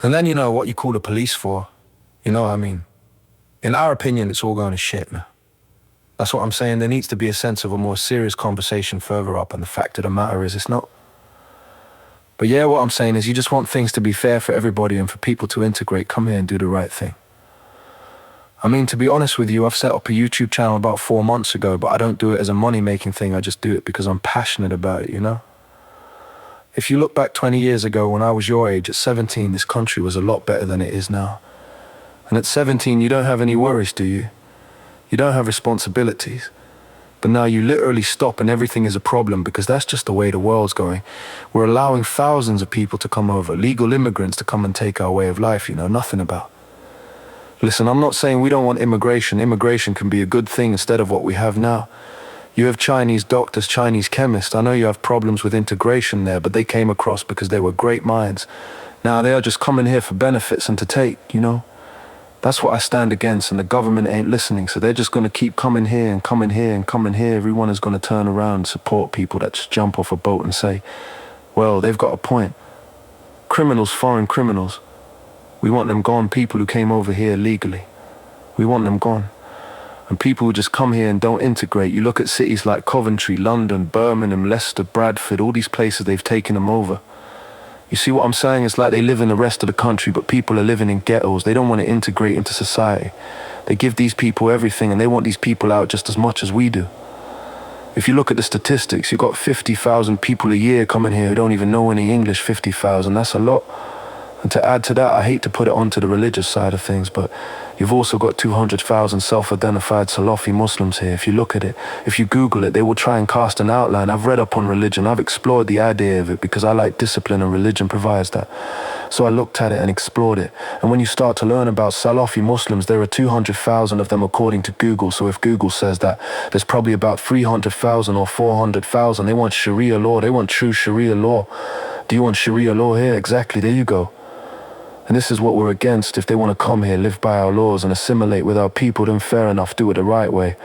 And then you know what you call the police for. You know what I mean? In our opinion, it's all going to shit, man. That's what I'm saying. There needs to be a sense of a more serious conversation further up, and the fact of the matter is it's not. But yeah, what I'm saying is you just want things to be fair for everybody and for people to integrate, come here and do the right thing. I mean, to be honest with you, I've set up a YouTube channel about 4 months ago, but I don't do it as a money-making thing. I just do it because I'm passionate about it, you know? If you look back 20 years ago when I was your age, at 17, this country was a lot better than it is now. And at 17, you don't have any worries, do you? You don't have responsibilities. But now you literally stop and everything is a problem because that's just the way the world's going. We're allowing thousands of people to come over, legal immigrants to come and take our way of life you know nothing about. Listen, I'm not saying we don't want immigration. Immigration can be a good thing instead of what we have now. You have Chinese doctors, Chinese chemists. I know you have problems with integration there, but they came across because they were great minds. Now they are just coming here for benefits and to take, you know. That's what I stand against, and the government ain't listening, so they're just going to keep coming here and coming here and coming here. Everyone is going to turn around and support people that just jump off a boat and say, well, they've got a point. Criminals, foreign criminals. We want them gone, people who came over here legally. We want them gone. And people who just come here and don't integrate. You look at cities like Coventry, London, Birmingham, Leicester, Bradford, all these places, they've taken them over. You see what I'm saying? It's like they live in the rest of the country, but people are living in ghettos. They don't want to integrate into society. They give these people everything, and they want these people out just as much as we do. If you look at the statistics, you've got 50,000 people a year coming here who don't even know any English. 50,000, that's a lot. And to add to that, I hate to put it onto the religious side of things, but you've also got 200,000 self-identified Salafi Muslims here. If you look at it, if you Google it, they will try and cast an outline. I've read up on religion. I've explored the idea of it because I like discipline, and religion provides that. So I looked at it and explored it. And when you start to learn about Salafi Muslims, there are 200,000 of them according to Google. So if Google says that, there's probably about 300,000 or 400,000. They want Sharia law. They want true Sharia law. Do you want Sharia law here? Exactly. There you go. And this is what we're against. If they want to come here, live by our laws and assimilate with our people, then fair enough, do it the right way.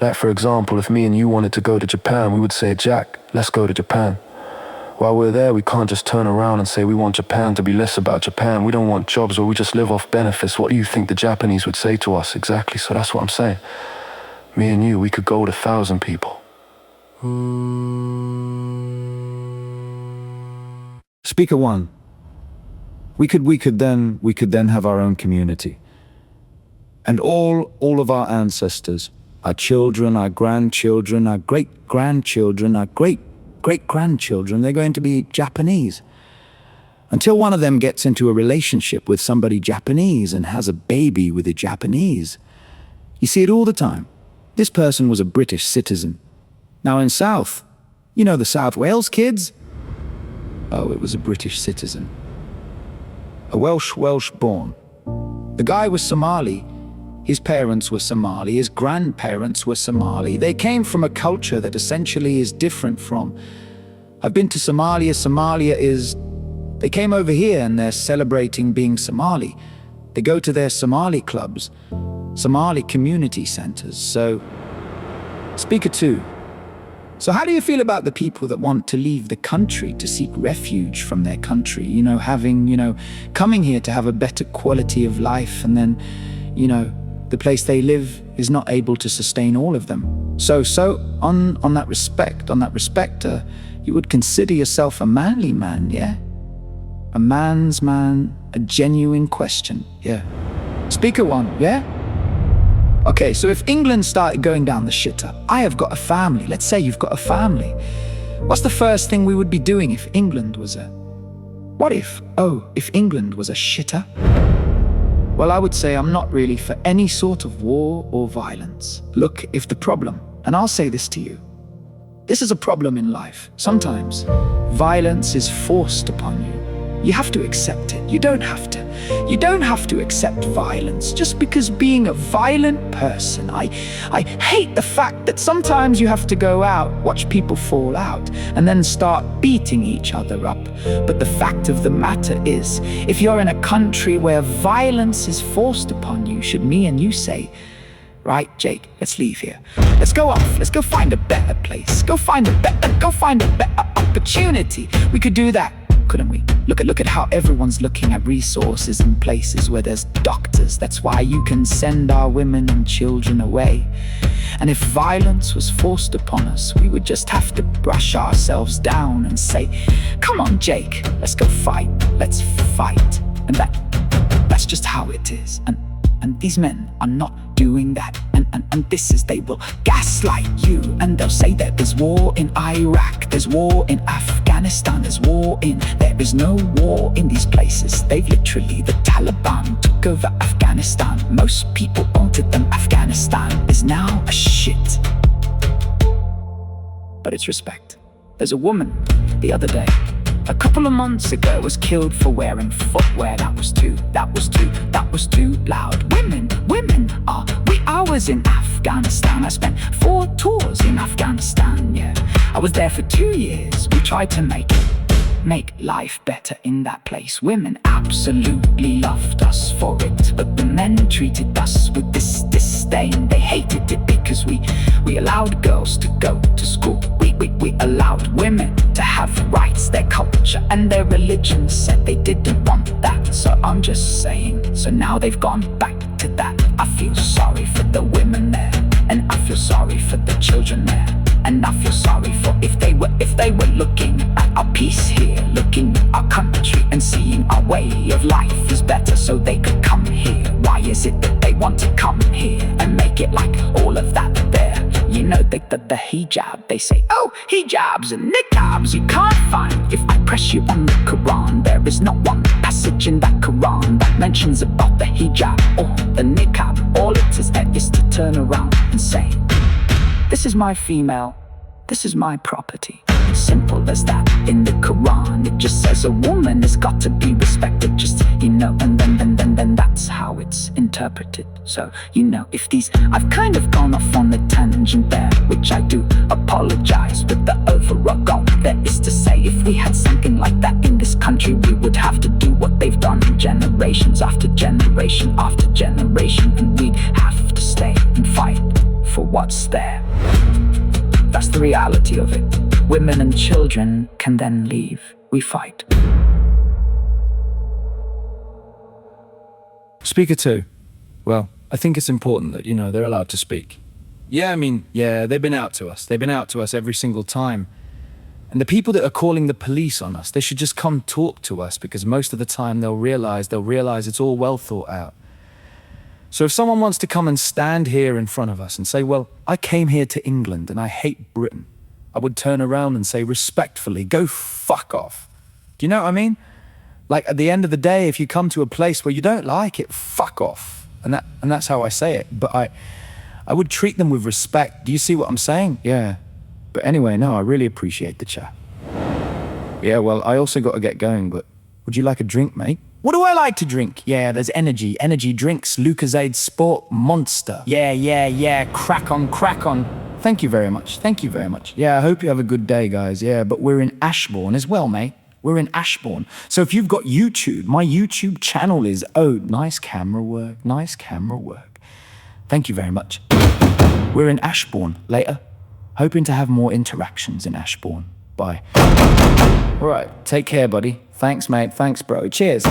Like for example, if me and you wanted to go to Japan, we would say, Jack, let's go to Japan. While we're there, we can't just turn around and say we want Japan to be less about Japan. We don't want jobs where we just live off benefits. What do you think the Japanese would say to us? Exactly, so that's what I'm saying. Me and you, we could go with 1,000 people. Speaker one. We could then have our own community. And all of our ancestors, our children, our grandchildren, our great-grandchildren, our great-great-grandchildren, they're going to be Japanese. Until one of them gets into a relationship with somebody Japanese and has a baby with a Japanese. You see it all the time. This person was a British citizen. Now in South, you know the South Wales kids? Oh, it was a British citizen. A Welsh born. The guy was Somali. His parents were Somali. His grandparents were Somali. They came from a culture that essentially is different from. I've been to Somalia. Somalia is. They came over here and they're celebrating being Somali. They go to their Somali clubs, Somali community centers. So, Speaker 2. So how do you feel about the people that want to leave the country to seek refuge from their country? You know, coming here to have a better quality of life, and then, the place they live is not able to sustain all of them. So on that respect, you would consider yourself a manly man, yeah? A man's man, a genuine question, yeah. Speaker 1, yeah? Okay, so if England started going down the shitter, I have got a family. Let's say you've got a family. What's the first thing we would be doing if England was a... if England was a shitter? Well, I would say I'm not really for any sort of war or violence. Look, if the problem, and I'll say this to you, this is a problem in life. Sometimes violence is forced upon you. You have to accept it. You don't have to. You don't have to accept violence just because being a violent person. I hate the fact that sometimes you have to go out, watch people fall out, and then start beating each other up. But the fact of the matter is, if you're in a country where violence is forced upon you, should me and you say, right, Jake, let's leave here. Let's go off. Let's go find a better place. Go find a better opportunity. We could do that. couldn't we? Look at how everyone's looking at resources in places where there's doctors. That's why you can send our women and children away. And if violence was forced upon us, we would just have to brush ourselves down and say, come on, Jake, let's go fight, let's fight. And that's just how it is. And these men are not doing that. And this is, they will gaslight you. And they'll say that there's war in Iraq, there's war in Afghanistan, there's war in... There is no war in these places. They've literally, the Taliban took over Afghanistan. Most people wanted them. Afghanistan is now a shit. But it's respect. There's a woman the other day, a couple of months ago, was killed for wearing footwear that was too loud. Women are... I was in Afghanistan. I spent 4 tours in Afghanistan, yeah. I was there for 2 years. We tried to make life better in that place. Women absolutely loved us for it, but the men treated us with this disdain. They hated it because we allowed girls to go to school. We allowed women to have rights. Their culture and their religion said they didn't want that. So I'm just saying, so now they've gone back to that. I feel sorry for the women there, and I feel sorry for the children there. And I feel sorry for if they were looking at our peace here, looking at our country and seeing our way of life is better, so they could come here. Why is it that they want to come here and make it like all of that there? You know, the hijab, they say, oh, hijabs and niqabs you can't find. If I press you on the Quran, there is not one passage in that Quran that mentions about the hijab or the niqab. All it is to turn around and say, this is my female, this is my property. Simple as that. In the Quran it just says a woman has got to be respected, just, you know, and then that's how it's interpreted. So, you know, if these... I've kind of gone off on a tangent there, which I do apologize, but the overall goal there is to say, if we had something like that in this country, we would have to do what they've done generations after generation after generation, and we'd have to stay and fight for what's there. That's the reality of it. Women and children can then leave. We fight. Speaker 2. Well, I think it's important that, you know, they're allowed to speak. Yeah, I mean, yeah, they've been out to us. They've been out to us every single time. And the people that are calling the police on us, they should just come talk to us, because most of the time they'll realize it's all well thought out. So if someone wants to come and stand here in front of us and say, well, I came here to England and I hate Britain, I would turn around and say respectfully, go fuck off. Do you know what I mean? Like, at the end of the day, if you come to a place where you don't like it, fuck off. And that's how I say it. But I would treat them with respect. Do you see what I'm saying? Yeah. But anyway, no, I really appreciate the chat. Yeah, well, I also got to get going, but would you like a drink, mate? What do I like to drink? Yeah, there's energy drinks, Lucozade Sport, Monster. Yeah, crack on. Thank you very much. Yeah, I hope you have a good day, guys. Yeah, but we're in Ashbourne as well, mate. We're in Ashbourne. So if you've got YouTube, my YouTube channel is... Oh, nice camera work. Thank you very much. We're in Ashbourne. Later. Hoping to have more interactions in Ashbourne. Bye. All right, take care, buddy. Thanks, mate. Thanks, bro. Cheers.